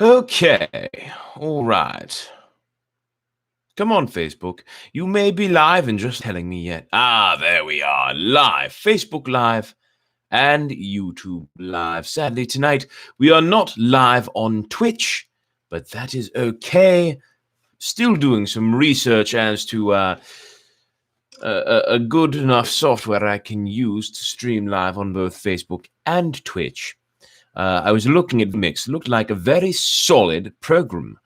Okay, all right. Come on, Facebook. You may be live and just telling me yet. There we are, live. Facebook Live and YouTube Live. Sadly, tonight we are not live on Twitch, but that is okay. Still doing some research as to a good enough software I can use to stream live on both Facebook and Twitch. I was looking at Mix. It looked like a very solid program.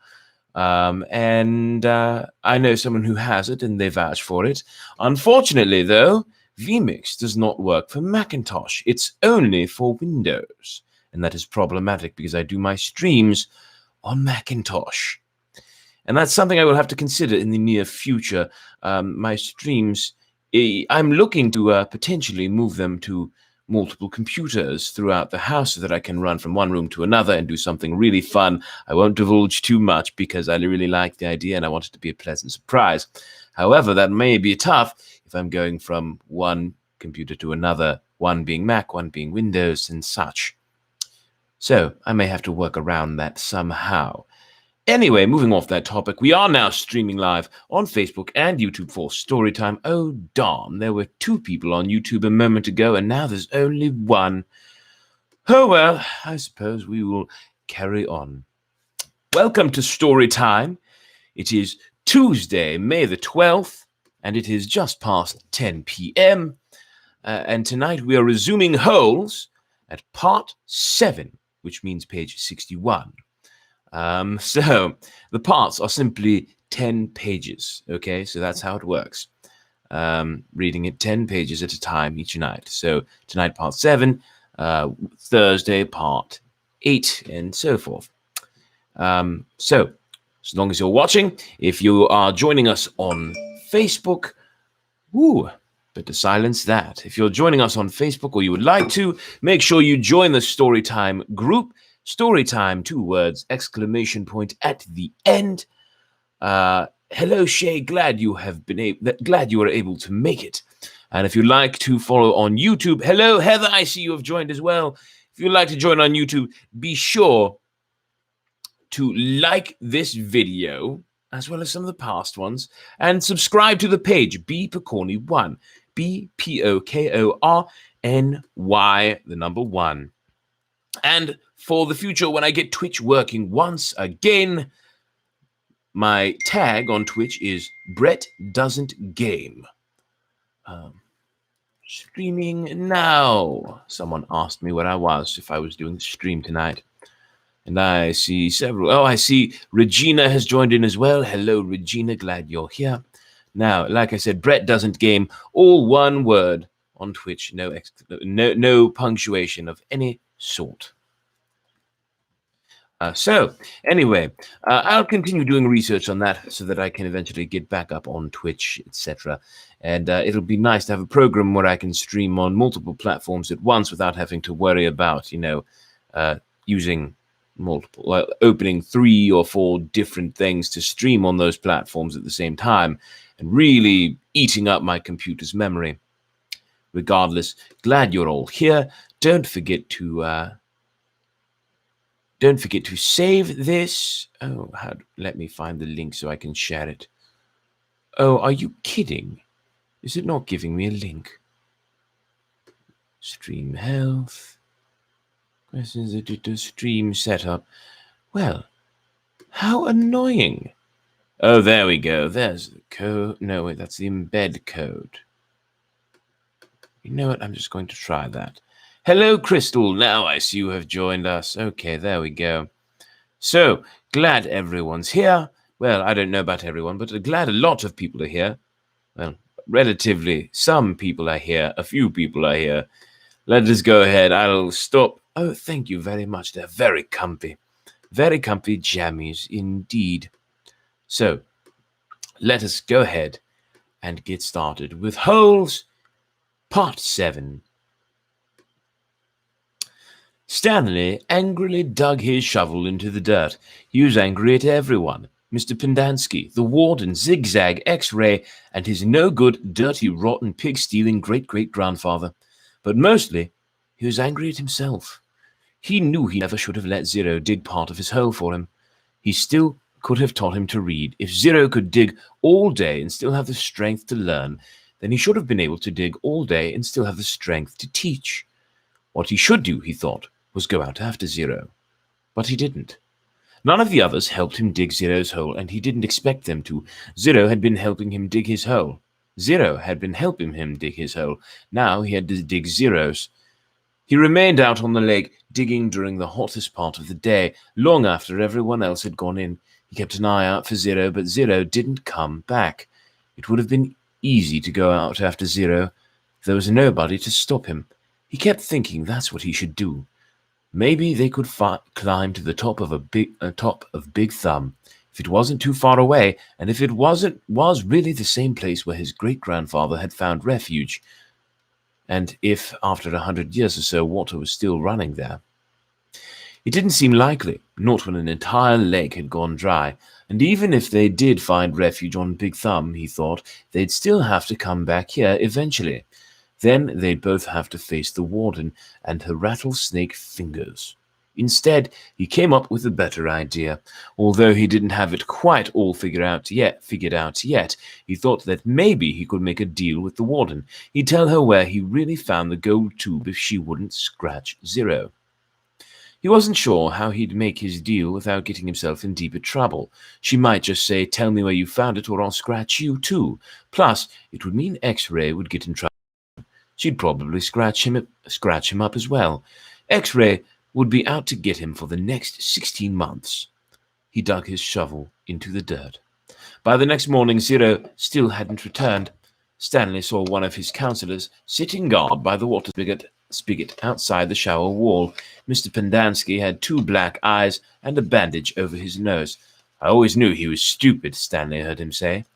And I know someone who has it, and they vouch for it. Unfortunately, though, vMix does not work for Macintosh. It's only for Windows. And that is problematic because I do my streams on Macintosh. And that's something I will have to consider in the near future. My streams, I'm looking to potentially move them to multiple computers throughout the house so that I can run from one room to another and do something really fun. I won't divulge too much because I really like the idea and I want it to be a pleasant surprise. However, that may be tough if I'm going from one computer to another, one being Mac, one being Windows and such. So I may have to work around that somehow. Anyway, moving off that topic, we are now streaming live on Facebook and YouTube for Storytime. Oh, darn, there were 2 people on YouTube a moment ago, and now there's only 1. Oh, well, I suppose we will carry on. Welcome to Storytime. It is Tuesday, May the 12th, and it is just past 10 p.m. And tonight we are resuming Holes at part 7, which means page 61. So the parts are simply 10 pages, okay? So that's how it works. Reading it 10 pages at a time each night. So tonight, part 7, Thursday, part 8, and so forth. So as long as you're watching, if you are joining us on Facebook, better silence that. If you're joining us on Facebook or you would like to, make sure you join the Storytime group. Storytime, 2 words, exclamation point at the end. Hello, Shay. Glad you were able to make it. And if you'd like to follow on YouTube, hello, Heather. I see you have joined as well. If you'd like to join on YouTube, be sure to like this video as well as some of the past ones and subscribe to the page bPokorny1, BPOKORNY, the number 1. And for the future, when I get Twitch working once again, my tag on Twitch is Brett Doesn't Game. Streaming now. Someone asked me where I was, if I was doing the stream tonight. And I see several. Oh, I see Regina has joined in as well. Hello, Regina. Glad you're here. Now, like I said, Brett Doesn't Game. All one word on Twitch. No punctuation of any sort. So anyway, I'll continue doing research on that so that I can eventually get back up on Twitch, etc. And it'll be nice to have a program where I can stream on multiple platforms at once without having to worry about, using opening 3 or 4 different things to stream on those platforms at the same time and really eating up my computer's memory. Regardless, glad you're all here. Don't forget to save this. Oh, let me find the link so I can share it. Oh, are you kidding? Is it not giving me a link? Stream health. Questions to stream setup. Well, how annoying. Oh, there we go. There's the code. No, wait, that's the embed code. You know what? I'm just going to try that. Hello, Crystal. Now I see you have joined us. Okay, there we go. So, glad everyone's here. Well, I don't know about everyone, but glad a lot of people are here. Well, relatively, some people are here. A few people are here. Let us go ahead. I'll stop. Oh, thank you very much. They're very comfy. Very comfy jammies indeed. So, let us go ahead and get started with Holes, Part 7. Stanley angrily dug his shovel into the dirt. He was angry at everyone. Mr. Pendanski, the warden, Zigzag, X-Ray, and his no-good, dirty, rotten, pig-stealing great-great-grandfather. But mostly, he was angry at himself. He knew he never should have let Zero dig part of his hole for him. He still could have taught him to read. If Zero could dig all day and still have the strength to learn, then he should have been able to dig all day and still have the strength to teach. What he should do, he thought, was go out after Zero. But he didn't. None of the others helped him dig Zero's hole, and he didn't expect them to. Zero had been helping him dig his hole. Zero had been helping him dig his hole. Now he had to dig Zero's. He remained out on the lake, digging during the hottest part of the day, long after everyone else had gone in. He kept an eye out for Zero, but Zero didn't come back. It would have been easy to go out after Zero. There was nobody to stop him. He kept thinking that's what he should do. Maybe they could climb to the top of Big Thumb, if it wasn't too far away, and if it was really the same place where his great-grandfather had found refuge, and if, after 100 years or so, water was still running there. It didn't seem likely, not when an entire lake had gone dry, and even if they did find refuge on Big Thumb, he thought, they'd still have to come back here eventually. Then they'd both have to face the warden and her rattlesnake fingers. Instead, he came up with a better idea. Although he didn't have it quite all figured out yet, he thought that maybe he could make a deal with the warden. He'd tell her where he really found the gold tube if she wouldn't scratch Zero. He wasn't sure how he'd make his deal without getting himself in deeper trouble. She might just say, "Tell me where you found it or I'll scratch you too." Plus, it would mean X-Ray would get in trouble. She'd probably scratch him up as well. X-Ray would be out to get him for the next 16 months. He dug his shovel into the dirt. By the next morning, Zero still hadn't returned. Stanley saw one of his counselors sitting guard by the water spigot outside the shower wall. Mr. Pendanski had 2 black eyes and a bandage over his nose. "I always knew he was stupid," Stanley heard him say.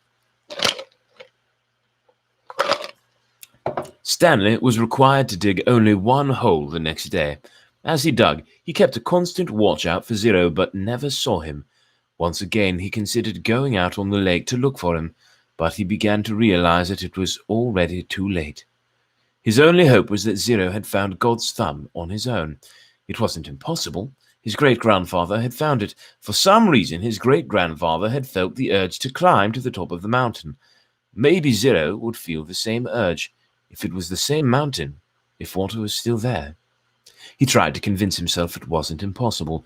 Stanley was required to dig only one hole the next day. As he dug, he kept a constant watch out for Zero, but never saw him. Once again, he considered going out on the lake to look for him, but he began to realize that it was already too late. His only hope was that Zero had found God's thumb on his own. It wasn't impossible. His great-grandfather had found it. For some reason, his great-grandfather had felt the urge to climb to the top of the mountain. Maybe Zero would feel the same urge. If it was the same mountain, if water was still there. He tried to convince himself it wasn't impossible.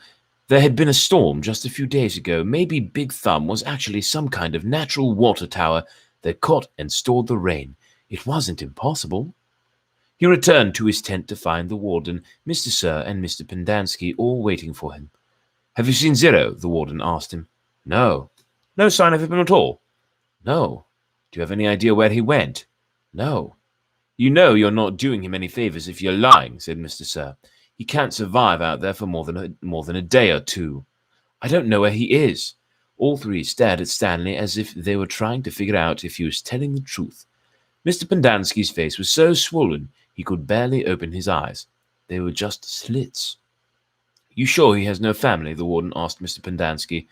There had been a storm just a few days ago. Maybe Big Thumb was actually some kind of natural water tower that caught and stored the rain. It wasn't impossible. He returned to his tent to find the warden, Mr. Sir, and Mr. Pendanski all waiting for him. "Have you seen Zero?" the warden asked him. "No." "No sign of him at all?" "No." "Do you have any idea where he went?" "No." "You know you're not doing him any favors if you're lying," said Mr. Sir. "He can't survive out there for more than a day or two." "I don't know where he is." All 3 stared at Stanley as if they were trying to figure out if he was telling the truth. Mr. Pendanski's face was so swollen he could barely open his eyes. They were just slits. "You sure he has no family?" the warden asked Mr. Pendanski.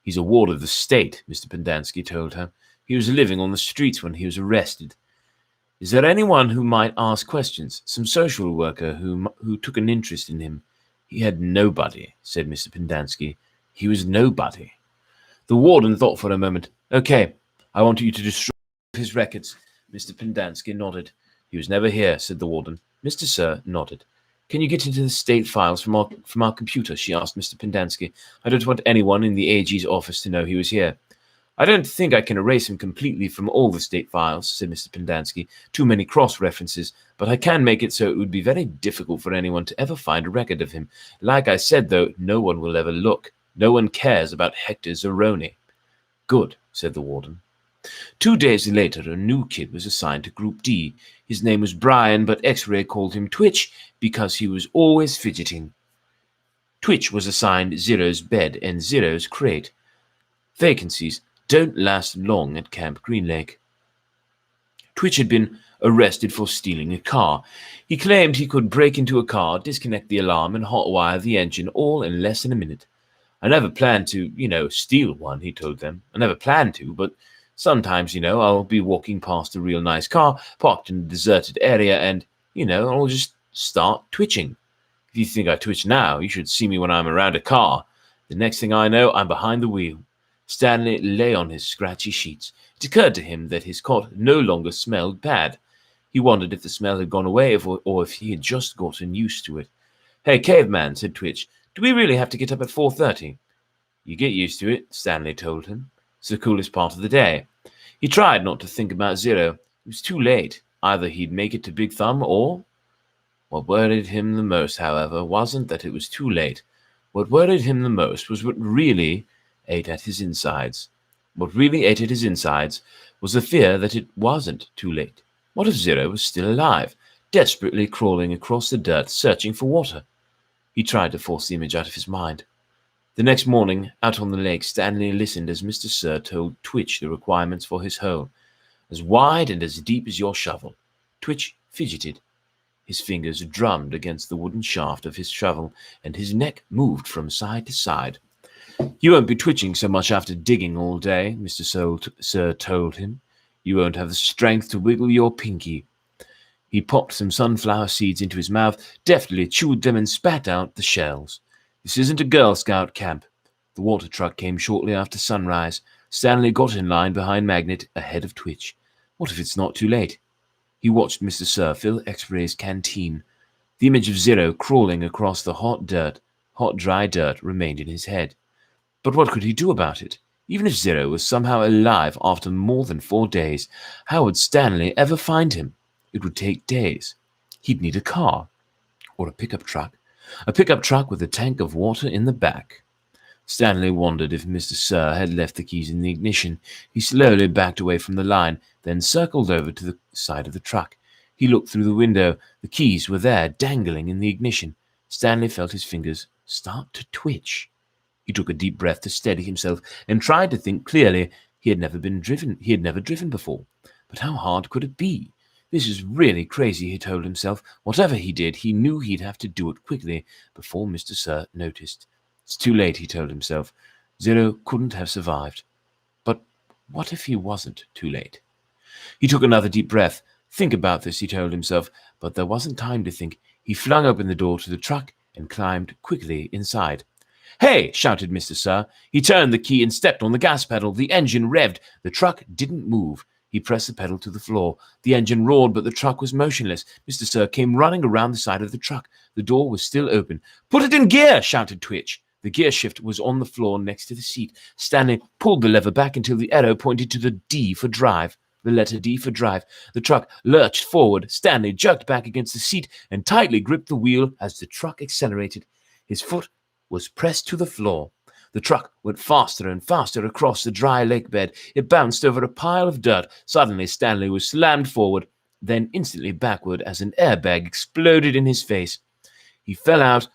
"He's a ward of the state," Mr. Pendanski told her. "He was living on the streets when he was arrested." "Is there anyone who might ask questions? Some social worker who took an interest in him?" "He had nobody," said Mr. Pendanski. "He was nobody." The warden thought for a moment. "Okay, I want you to destroy his records." Mr. Pendanski nodded. "He was never here," said the warden. Mr. Sir nodded. "Can you get into the state files from our computer?" she asked Mr. Pendanski. "I don't want anyone in the AG's office to know he was here." "I don't think I can erase him completely from all the state files," said Mr. Pendanski. "Too many cross-references, but I can make it so it would be very difficult for anyone to ever find a record of him. Like I said, though, no one will ever look. No one cares about Hector Zeroni." "Good," said the warden. 2 days later, a new kid was assigned to Group D. His name was Brian, but X-Ray called him Twitch because he was always fidgeting. Twitch was assigned Zero's bed and Zero's crate. Vacancies don't last long at Camp Green Lake. Twitch had been arrested for stealing a car. He claimed he could break into a car, disconnect the alarm, and hotwire the engine all in less than a minute. "I never planned to, steal one," he told them. "I never planned to, but sometimes, I'll be walking past a real nice car parked in a deserted area and, I'll just start twitching. If If you think I twitch now, you should see me when I'm around a car. The next thing I know, I'm behind the wheel." Stanley lay on his scratchy sheets. It occurred to him that his cot no longer smelled bad. He wondered if the smell had gone away or if he had just gotten used to it. "Hey, caveman," said Twitch, "do we really have to get up at 4:30? "You get used to it," Stanley told him. "It's the coolest part of the day." He tried not to think about Zero. It was too late. Either he'd make it to Big Thumb or... What worried him the most, however, wasn't that it was too late. What worried him the most was what really ate at his insides. What really ate at his insides was the fear that it wasn't too late. What if Zero was still alive, desperately crawling across the dirt, searching for water? He tried to force the image out of his mind. The next morning, out on the lake, Stanley listened as Mr. Sir told Twitch the requirements for his hole. "As wide and as deep as your shovel." Twitch fidgeted. His fingers drummed against the wooden shaft of his shovel, and his neck moved from side to side. "You won't be twitching so much after digging all day," Mr. Sir told him. "You won't have the strength to wiggle your pinky." He popped some sunflower seeds into his mouth, deftly chewed them, and spat out the shells. "This isn't a Girl Scout camp." The water truck came shortly after sunrise. Stanley got in line behind Magnet, ahead of Twitch. What if it's not too late? He watched Mr. Sir fill X-Ray's canteen. The image of Zero crawling across the hot, dry dirt remained in his head. But what could he do about it? Even if Zero was somehow alive after more than 4 days, how would Stanley ever find him? It would take days. He'd need a car. Or a pickup truck. A pickup truck with a tank of water in the back. Stanley wondered if Mr. Sir had left the keys in the ignition. He slowly backed away from the line, then circled over to the side of the truck. He looked through the window. The keys were there, dangling in the ignition. Stanley felt his fingers start to twitch. He took a deep breath to steady himself and tried to think clearly. He had never driven before. But how hard could it be? This is really crazy, he told himself. Whatever he did, he knew he'd have to do it quickly before Mr. Sir noticed. It's too late, he told himself. Zero couldn't have survived. But what if he wasn't too late? He took another deep breath. Think about this, he told himself, but there wasn't time to think. He flung open the door to the truck and climbed quickly inside. "Hey!" shouted Mr. Sir. He turned the key and stepped on the gas pedal. The engine revved. The truck didn't move. He pressed the pedal to the floor. The engine roared, but the truck was motionless. Mr. Sir came running around the side of the truck. The door was still open. "Put it in gear!" shouted Twitch. The gear shift was on the floor next to the seat. Stanley pulled the lever back until the arrow pointed to the D for drive. The letter D for drive. The truck lurched forward. Stanley jerked back against the seat and tightly gripped the wheel as the truck accelerated. His foot was pressed to the floor. The truck went faster and faster across the dry lake bed. It bounced over a pile of dirt. Suddenly, Stanley was slammed forward, then instantly backward as an airbag exploded in his face. He fell out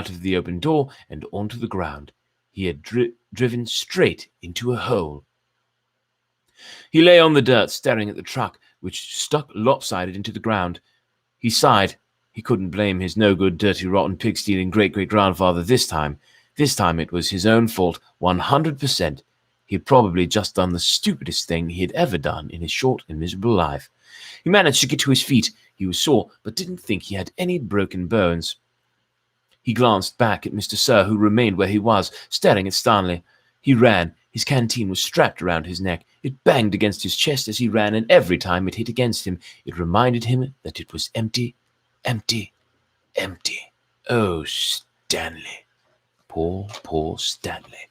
of the open door and onto the ground. He had driven straight into a hole. He lay on the dirt, staring at the truck, which stuck lopsided into the ground. He sighed. He couldn't blame his no-good, dirty, rotten, pig-stealing great-great-grandfather this time. This time it was his own fault, 100%. He had probably just done the stupidest thing he had ever done in his short and miserable life. He managed to get to his feet. He was sore, but didn't think he had any broken bones. He glanced back at Mr. Sir, who remained where he was, staring at Stanley. He ran. His canteen was strapped around his neck. It banged against his chest as he ran, and every time it hit against him, it reminded him that it was empty, empty, empty. Oh, Stanley. Poor, poor Stanley.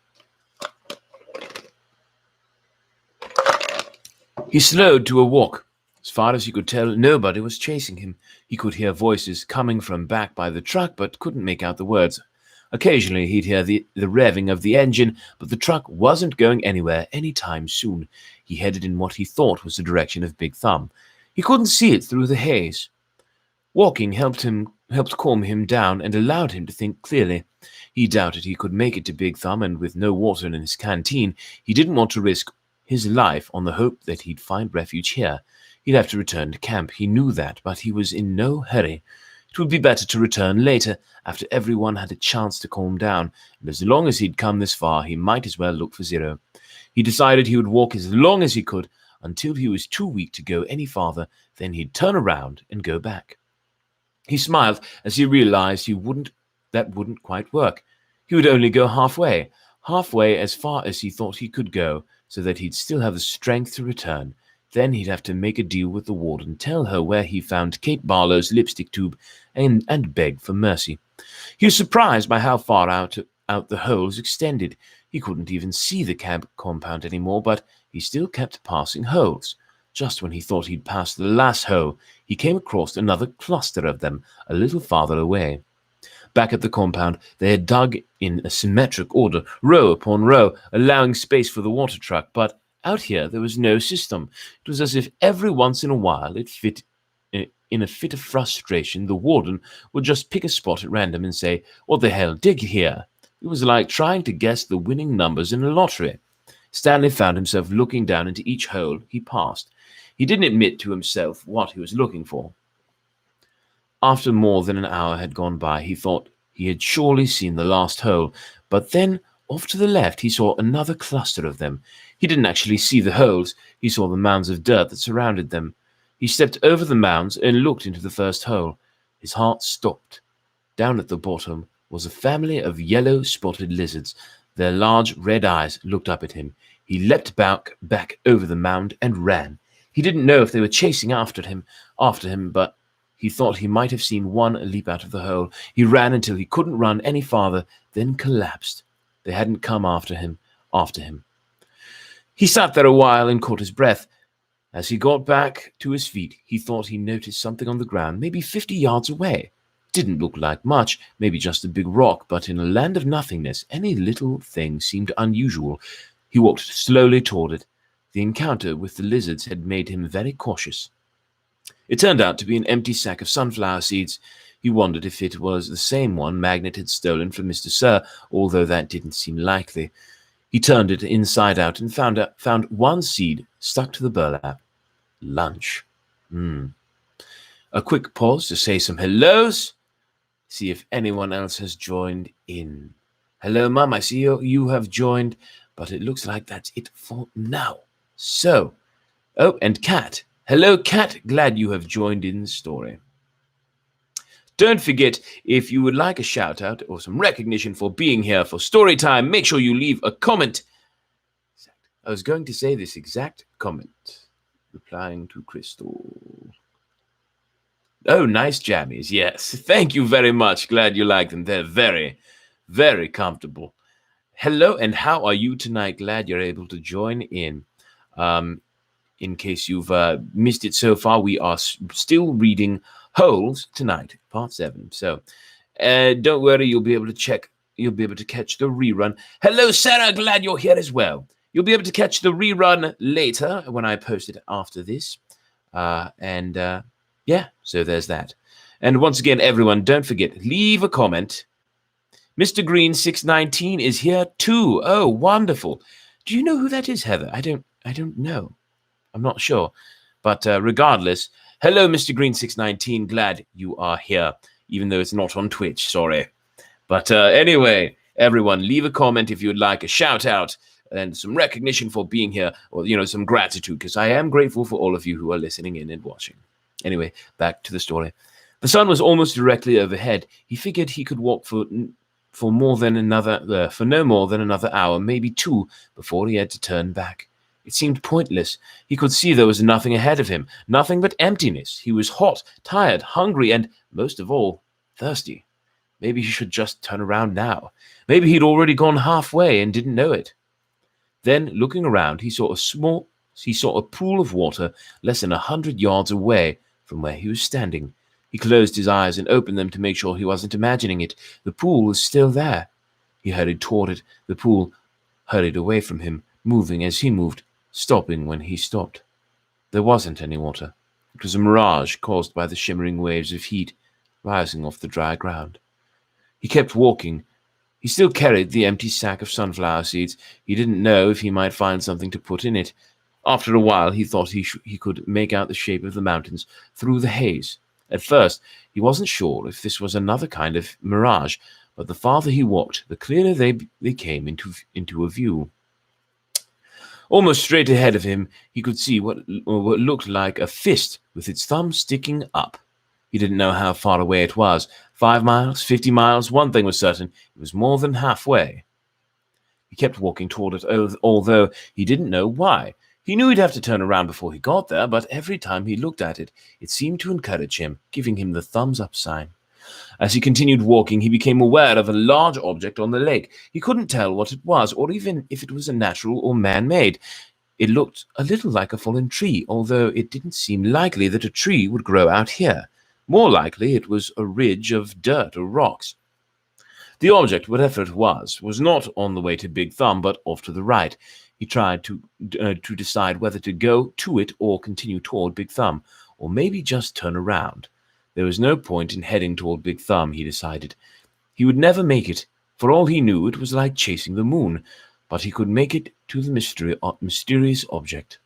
He slowed to a walk. As far as he could tell, nobody was chasing him. He could hear voices coming from back by the truck, but couldn't make out the words. Occasionally he'd hear the revving of the engine, but the truck wasn't going anywhere anytime soon. He headed in what he thought was the direction of Big Thumb. He couldn't see it through the haze. Walking helped calm him down and allowed him to think clearly. He doubted he could make it to Big Thumb, and with no water in his canteen, he didn't want to risk his life on the hope that he'd find refuge here. He'd have to return to camp. He knew that, but he was in no hurry. It would be better to return later, after everyone had a chance to calm down, and as long as he'd come this far, he might as well look for Zero. He decided he would walk as long as he could, until he was too weak to go any farther, then he'd turn around and go back. He smiled as he realized that wouldn't quite work. He would only go halfway as far as he thought he could go, so that he'd still have the strength to return. Then he'd have to make a deal with the warden, tell her where he found Kate Barlow's lipstick tube, and beg for mercy. He was surprised by how far out the holes extended. He couldn't even see the camp compound anymore, but he still kept passing holes. Just when he thought he'd passed the last hole, he came across another cluster of them a little farther away. Back at the compound, they had dug in a symmetric order, row upon row, allowing space for the water truck, but out here there was no system. It was as if every once in a while in a fit of frustration, the warden would just pick a spot at random and say, "What the hell, dig here." It was like trying to guess the winning numbers in a lottery. Stanley found himself looking down into each hole he passed. He didn't admit to himself what he was looking for. After more than an hour had gone by, he thought he had surely seen the last hole, but then off to the left he saw another cluster of them. He didn't actually see the holes, he saw the mounds of dirt that surrounded them. He stepped over the mounds and looked into the first hole. His heart stopped. Down at the bottom was a family of yellow spotted lizards. Their large red eyes looked up at him. He leapt back over the mound and ran. He didn't know if they were chasing after him, but he thought he might have seen one leap out of the hole. He ran until he couldn't run any farther, then collapsed. They hadn't come after him. He sat there a while and caught his breath. As he got back to his feet, he thought he noticed something on the ground, maybe 50 yards away. Didn't look like much, maybe just a big rock, but in a land of nothingness, any little thing seemed unusual. He walked slowly toward it. The encounter with the lizards had made him very cautious. It turned out to be an empty sack of sunflower seeds. He wondered if it was the same one Magnet had stolen from Mr. Sir, although that didn't seem likely. He turned it inside out and found one seed stuck to the burlap. Lunch. A quick pause to say some hellos. See if anyone else has joined in. Hello, Mum. I see you have joined, but it looks like that's it for now. So, oh, and Kat. Hello, Kat. Glad you have joined in the story. Don't forget, if you would like a shout-out or some recognition for being here for story time, make sure you leave a comment. I was going to say this exact comment, replying to Crystal. Oh, nice jammies. Yes. Thank you very much. Glad you like them. They're very, very comfortable. Hello, and how are you tonight? Glad you're able to join in. In case you've missed it so far, we are still reading Holes tonight, part 7. So don't worry, you'll be able to catch the rerun. Hello, Sarah. Glad you're here as well. You'll be able to catch the rerun later when I post it after this. Yeah, so there's that. And once again, everyone, don't forget, leave a comment. Mr. Green 619 is here too. Oh, wonderful. Do you know who that is, Heather? I don't know. I'm not sure. But regardless, hello, Mr. Green 619. Glad you are here, even though it's not on Twitch. Sorry. But anyway, everyone, leave a comment if you'd like a shout out and some recognition for being here, or, some gratitude, because I am grateful for all of you who are listening in and watching. Anyway, back to the story. The sun was almost directly overhead. He figured he could walk for no more than another hour, maybe 2, before he had to turn back. It seemed pointless. He could see there was nothing ahead of him, nothing but emptiness. He was hot, tired, hungry, and, most of all, thirsty. Maybe he should just turn around now. Maybe he'd already gone halfway and didn't know it. Then, looking around, he saw a pool of water less than 100 yards away from where he was standing. He closed his eyes and opened them to make sure he wasn't imagining it. The pool was still there. He hurried toward it. The pool hurried away from him, moving as he moved, stopping when he stopped. There wasn't any water. It was a mirage caused by the shimmering waves of heat rising off the dry ground. He kept walking. He still carried the empty sack of sunflower seeds. He didn't know if he might find something to put in it. After a while, he thought he could make out the shape of the mountains through the haze. At first, he wasn't sure if this was another kind of mirage, but the farther he walked, the clearer they came into a view. Almost straight ahead of him, he could see what looked like a fist with its thumb sticking up. He didn't know how far away it was. 5 miles, 50 miles, one thing was certain. It was more than halfway. He kept walking toward it, although he didn't know why. He knew he'd have to turn around before he got there, but every time he looked at it, it seemed to encourage him, giving him the thumbs-up sign. As he continued walking, he became aware of a large object on the lake. He couldn't tell what it was, or even if it was a natural or man-made. It looked a little like a fallen tree, although it didn't seem likely that a tree would grow out here. More likely it was a ridge of dirt or rocks. The object, whatever it was not on the way to Big Thumb, but off to the right. He tried to decide whether to go to it or continue toward Big Thumb, or maybe just turn around. There was no point in heading toward Big Thumb, he decided. He would never make it. For all he knew, it was like chasing the moon, but he could make it to the mysterious object.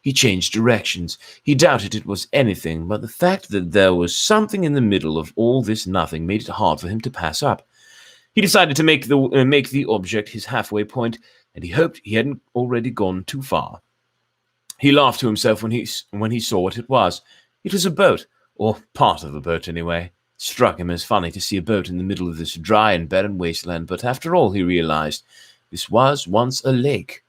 He changed directions. He doubted it was anything, but the fact that there was something in the middle of all this nothing made it hard for him to pass up. He decided to make the object his halfway point, and he hoped he hadn't already gone too far. He laughed to himself when he saw what it was. It was a boat, or part of a boat anyway. It struck him as funny to see a boat in the middle of this dry and barren wasteland, but after all, he realized, this was once a lake.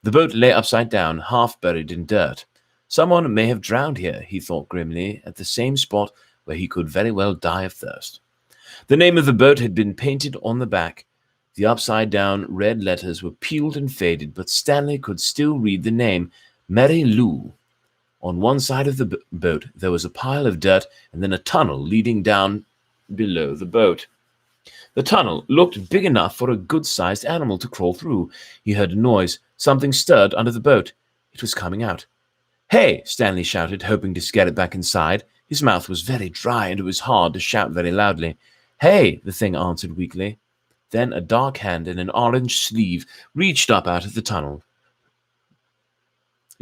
The boat lay upside down, half buried in dirt. Someone may have drowned here, he thought grimly, at the same spot where he could very well die of thirst. The name of the boat had been painted on the back. The upside-down red letters were peeled and faded, but Stanley could still read the name, Mary Lou. On one side of the boat, there was a pile of dirt and then a tunnel leading down below the boat. The tunnel looked big enough for a good-sized animal to crawl through. He heard a noise. Something stirred under the boat. It was coming out. "Hey!" Stanley shouted, hoping to get it back inside. His mouth was very dry, and it was hard to shout very loudly. "Hey!" the thing answered weakly. Then a dark hand in an orange sleeve reached up out of the tunnel.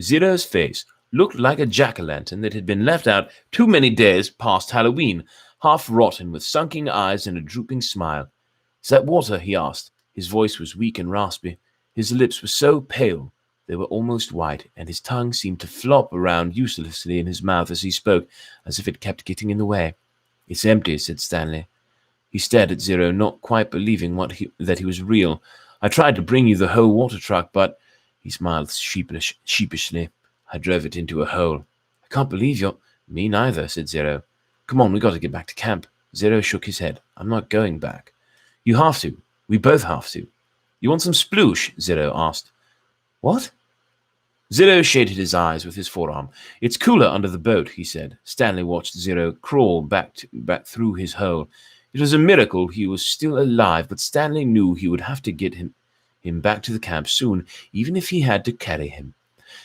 Zero's face looked like a jack-o'-lantern that had been left out too many days past Halloween, half rotten with sunken eyes and a drooping smile. "Is that water?" he asked. His voice was weak and raspy. His lips were so pale they were almost white, and his tongue seemed to flop around uselessly in his mouth as he spoke, as if it kept getting in the way. "It's empty," said Stanley. He stared at Zero, not quite believing that he was real. "I tried to bring you the whole water truck, but—" He smiled sheepishly. "I drove it into a hole." "I can't believe you're—" "Me neither," said Zero. "Come on, we got to get back to camp." Zero shook his head. "I'm not going back." "You have to. We both have to." "You want some sploosh?" Zero asked. "What?" Zero shaded his eyes with his forearm. "It's cooler under the boat," he said. Stanley watched Zero crawl back through his hole. It was a miracle he was still alive, but Stanley knew he would have to get him back to the camp soon, even if he had to carry him.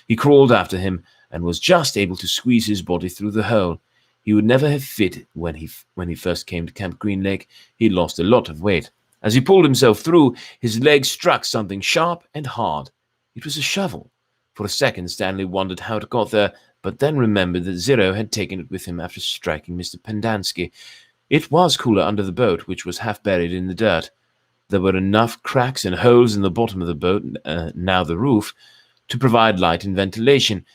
He crawled after him and was just able to squeeze his body through the hole. He would never have fit when he first came to Camp Green Lake. He'd lost a lot of weight. As he pulled himself through, his leg struck something sharp and hard. It was a shovel. For a second, Stanley wondered how it got there, but then remembered that Zero had taken it with him after striking Mr. Pendanski. It was cooler under the boat, which was half buried in the dirt. There were enough cracks and holes in the bottom of the boat, now the roof, to provide light and ventilation.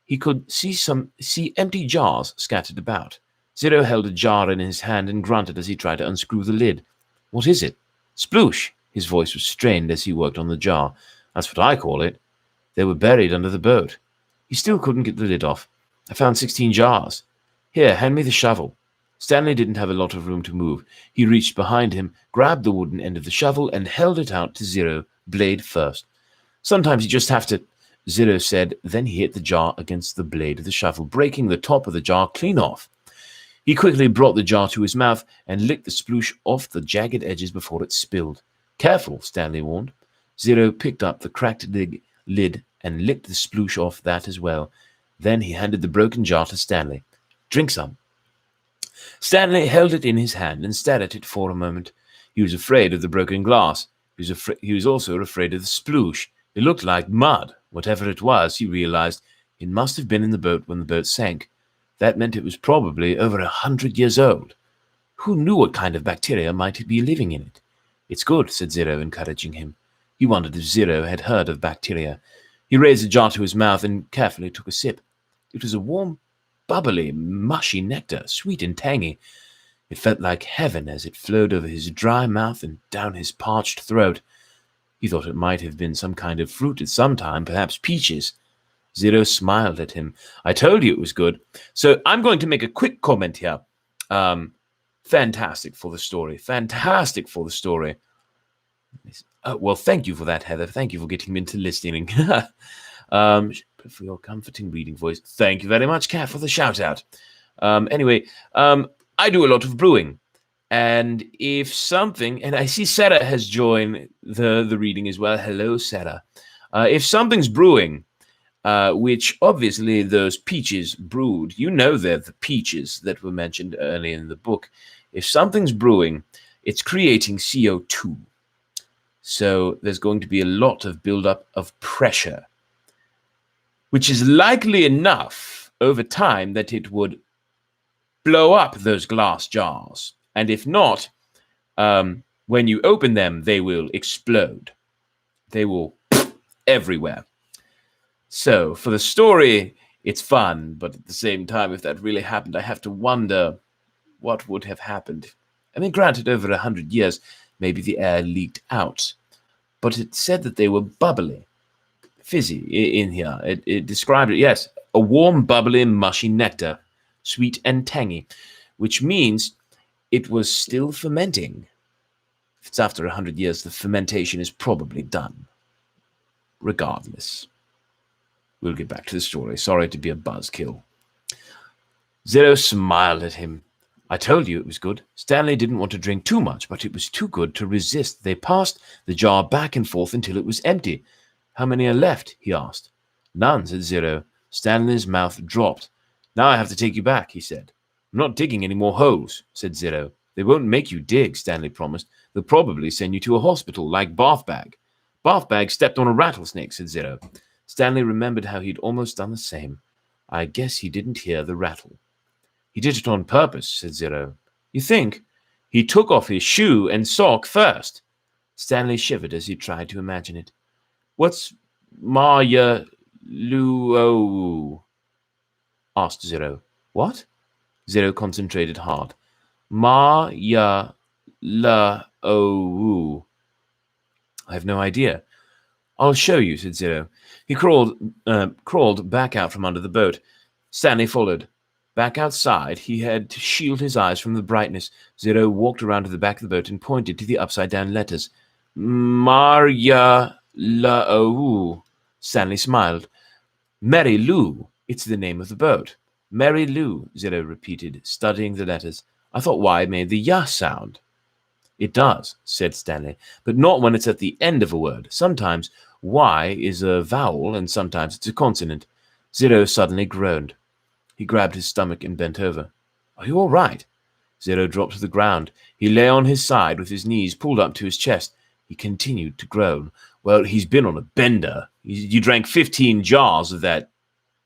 He could see empty jars scattered about. Zero held a jar in his hand and grunted as he tried to unscrew the lid. "What is it?" "Sploosh." His voice was strained as he worked on the jar. "That's what I call it." They were buried under the boat. He still couldn't get the lid off. "I found 16 jars. Here, hand me the shovel." Stanley didn't have a lot of room to move. He reached behind him, grabbed the wooden end of the shovel, and held it out to Zero, blade first. "Sometimes you just have to," Zero said. Then he hit the jar against the blade of the shovel, breaking the top of the jar clean off. He quickly brought the jar to his mouth and licked the sploosh off the jagged edges before it spilled. "Careful," Stanley warned. Zero picked up the cracked lid and licked the sploosh off that as well. Then he handed the broken jar to Stanley. "Drink some." Stanley held it in his hand and stared at it for a moment. He was afraid of the broken glass. He was also afraid of the sploosh. It looked like mud. Whatever it was, he realized, it must have been in the boat when the boat sank. That meant it was probably over 100 years old. Who knew what kind of bacteria might be living in it? "It's good," said Zero, encouraging him. He wondered if Zero had heard of bacteria. He raised the jar to his mouth and carefully took a sip. It was a warm bubbly, mushy nectar, sweet and tangy. It felt like heaven as it flowed over his dry mouth and down his parched throat. He thought it might have been some kind of fruit at some time, perhaps peaches. Zero smiled at him. I told you it was good. So I'm going to make a quick comment here. Fantastic for the story. Fantastic for the story. Well, thank you for that, Heather. Thank you for getting me into listening. For your comforting reading voice. Thank you very much, Kat, for the shout-out. Anyway, I do a lot of brewing. And if something... And I see Sarah has joined the reading as well. Hello, Sarah. If something's brewing, which obviously those peaches brewed, you know they're the peaches that were mentioned earlier in the book. If something's brewing, it's creating CO2. So there's going to be a lot of buildup of pressure, which is likely enough over time that it would blow up those glass jars. And if not, when you open them, they will explode. They will everywhere. So for the story, it's fun, but at the same time, if that really happened, I have to wonder what would have happened. I mean, granted, over 100 years, maybe the air leaked out, but it said that they were bubbly, fizzy in here. It described it, yes, a warm, bubbly, mushy nectar, sweet and tangy, which means it was still fermenting. If it's after 100 years, the fermentation is probably done. Regardless. We'll get back to the story. Sorry to be a buzzkill. Zero smiled at him. I told you it was good. Stanley didn't want to drink too much, but it was too good to resist. They passed the jar back and forth until it was empty. How many are left? He asked. None, said Zero. Stanley's mouth dropped. Now I have to take you back, he said. I'm not digging any more holes, said Zero. They won't make you dig, Stanley promised. They'll probably send you to a hospital, like Bathbag. Bathbag stepped on a rattlesnake, said Zero. Stanley remembered how he'd almost done the same. I guess he didn't hear the rattle. He did it on purpose, said Zero. You think? He took off his shoe and sock first. Stanley shivered as he tried to imagine it. What's Maya Luo? Asked Zero. What? Zero concentrated hard. Maya Luo. I have no idea. I'll show you, said Zero. He crawled back out from under the boat. Stanley followed. Back outside, he had to shield his eyes from the brightness. Zero walked around to the back of the boat and pointed to the upside-down letters. Marya Lou. Stanley smiled. Mary Lou. It's the name of the boat. Mary Lou, Zero repeated, studying the letters. I thought Y made the ya sound. It does, said Stanley, but not when it's at the end of a word. Sometimes Y is a vowel and sometimes it's a consonant. Zero suddenly groaned. He grabbed his stomach and bent over. Are you all right? Zero dropped to the ground. He lay on his side with his knees pulled up to his chest. He continued to groan. Well, he's been on a bender. You drank 15 jars of that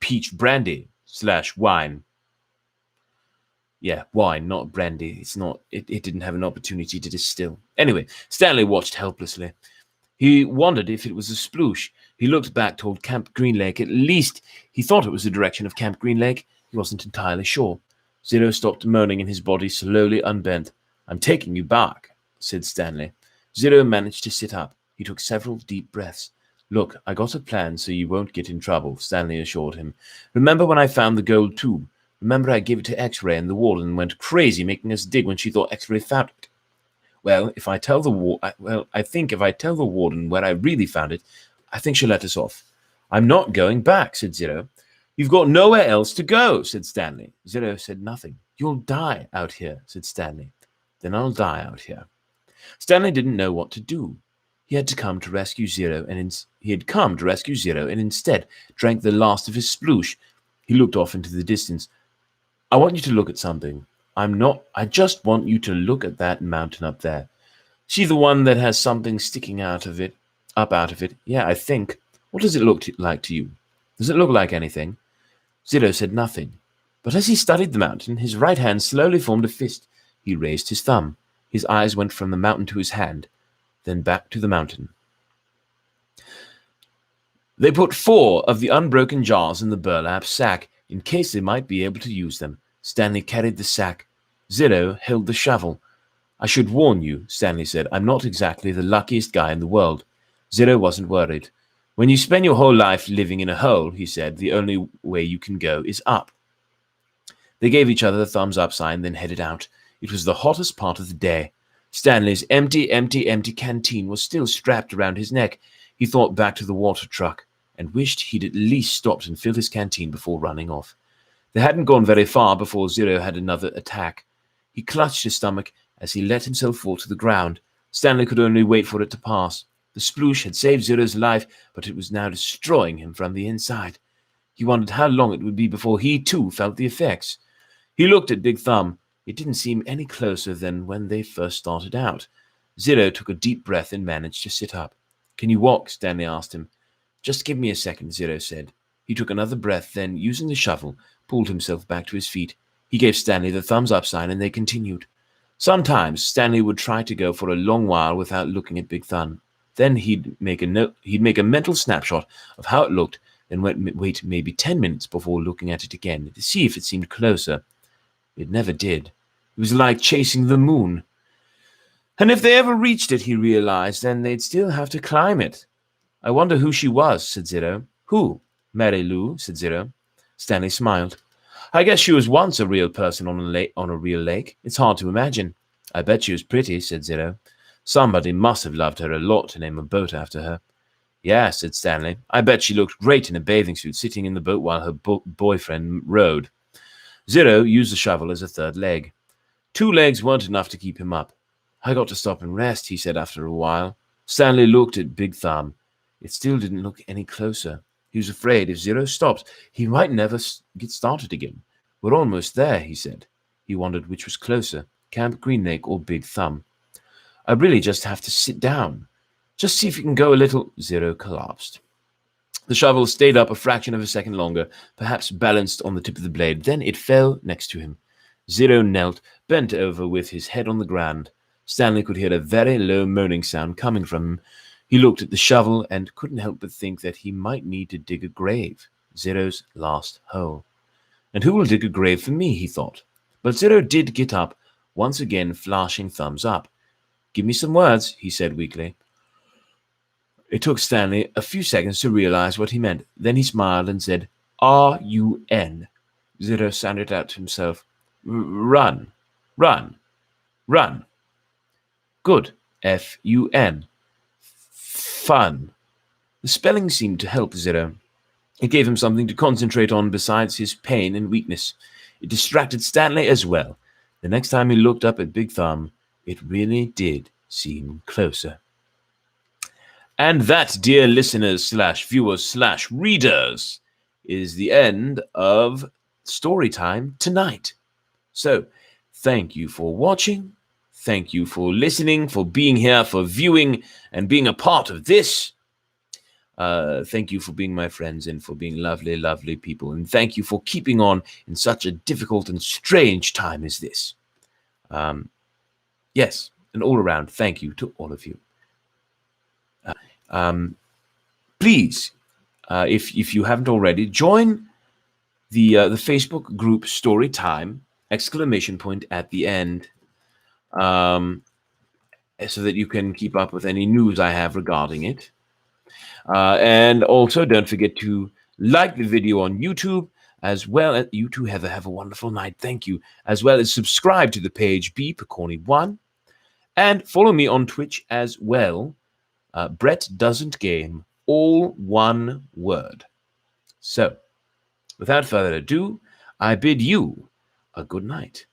peach brandy / wine. Yeah, wine, not brandy. It didn't have an opportunity to distill. Anyway, Stanley watched helplessly. He wondered if it was a sploosh. He looked back toward Camp Green Lake. At least he thought it was the direction of Camp Green Lake. He wasn't entirely sure. Zero stopped moaning and his body slowly unbent. I'm taking you back, said Stanley. Zero managed to sit up. He took several deep breaths. Look, I got a plan so you won't get in trouble, Stanley assured him. Remember when I found the gold tube? Remember I gave it to X-Ray and the warden went crazy making us dig when she thought X-Ray found it? Well, I think if I tell the warden where I really found it, I think she'll let us off. I'm not going back, said Zero. You've got nowhere else to go, said Stanley. Zero said nothing. You'll die out here, said Stanley. Then I'll die out here. Stanley didn't know what to do. He had come to rescue Zero, and instead drank the last of his sploosh. He looked off into the distance. I want you to look at something. I just want you to look at that mountain up there. See the one that has something sticking out of it? Yeah, I think. What does it look like to you? Does it look like anything? Zero said nothing. But as he studied the mountain, his right hand slowly formed a fist. He raised his thumb. His eyes went from the mountain to his hand, then back to the mountain. They put 4 of the unbroken jars in the burlap sack. in case they might be able to use them. Stanley carried the sack. Zero held the shovel. I should warn you, Stanley said, I'm not exactly the luckiest guy in the world. Zero wasn't worried. When you spend your whole life living in a hole, he said, the only way you can go is up. They gave each other the thumbs up sign, then headed out. It was the hottest part of the day. Stanley's empty canteen was still strapped around his neck. He thought back to the water truck and wished he'd at least stopped and filled his canteen before running off. They hadn't gone very far before Zero had another attack. He clutched his stomach as he let himself fall to the ground. Stanley could only wait for it to pass. The sploosh had saved Zero's life, but it was now destroying him from the inside. He wondered how long it would be before he, too, felt the effects. He looked at Big Thumb. It didn't seem any closer than when they first started out. Zero took a deep breath and managed to sit up. Can you walk? Stanley asked him. Just give me a second, Zero said. He took another breath, then, using the shovel, pulled himself back to his feet. He gave Stanley the thumbs up sign, and they continued. Sometimes Stanley would try to go for a long while without looking at Big Thumb. Then he'd make a mental snapshot of how it looked, then wait maybe 10 minutes before looking at it again to see if it seemed closer. It never did. It was like chasing the moon. And if they ever reached it, he realized, then they'd still have to climb it. I wonder who she was, said Zero. Who? Mary Lou, said Zero. Stanley smiled. I guess she was once a real person on a real lake. It's hard to imagine. I bet she was pretty, said Zero. Somebody must have loved her a lot to name a boat after her. Yeah, said Stanley. I bet she looked great in a bathing suit sitting in the boat while her boyfriend rowed. Zero used the shovel as a third leg. 2 legs weren't enough to keep him up. I got to stop and rest, he said after a while. Stanley looked at Big Thumb. It still didn't look any closer. He was afraid if Zero stopped, he might never get started again. We're almost there, he said. He wondered which was closer, Camp Green Lake or Big Thumb. I really just have to sit down. Just see if you can go a little. Zero collapsed. The shovel stayed up a fraction of a second longer, perhaps balanced on the tip of the blade. Then it fell next to him. Zero knelt, bent over with his head on the ground. Stanley could hear a very low moaning sound coming from him. He looked at the shovel and couldn't help but think that he might need to dig a grave, Zero's last hole. And who will dig a grave for me, he thought. But Zero did get up, once again flashing thumbs up. Give me some words, he said weakly. It took Stanley a few seconds to realize what he meant. Then he smiled and said, R-U-N. Zero sounded out to himself. Run, run, run. Good, F-U-N. Fun. The spelling seemed to help Zero. It gave him something to concentrate on besides his pain and weakness. It distracted Stanley as well. The next time he looked up at Big Thumb, it really did seem closer. And that, dear listeners / viewers / readers, is the end of story time tonight. So, thank you for watching. Thank you for listening, for being here, for viewing, and being a part of this. Thank you for being my friends and for being lovely, lovely people. And thank you for keeping on in such a difficult and strange time as this. Yes, and all around, thank you to all of you. Please, if you haven't already, join the Facebook group Story Time, ! at the end, so that you can keep up with any news I have regarding it. And also, don't forget to like the video on YouTube, as well as you too, Heather. Have a wonderful night. Thank you. As well as subscribe to the page B Picorni1, and follow me on Twitch as well. Brett Doesn't Game, all one word. So, without further ado, I bid you a good night.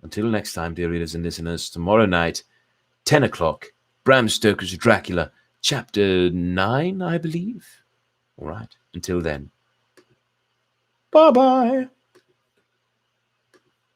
Until next time, dear readers and listeners, tomorrow night, 10 o'clock, Bram Stoker's Dracula, Chapter 9, I believe. All right, until then. Bye-bye.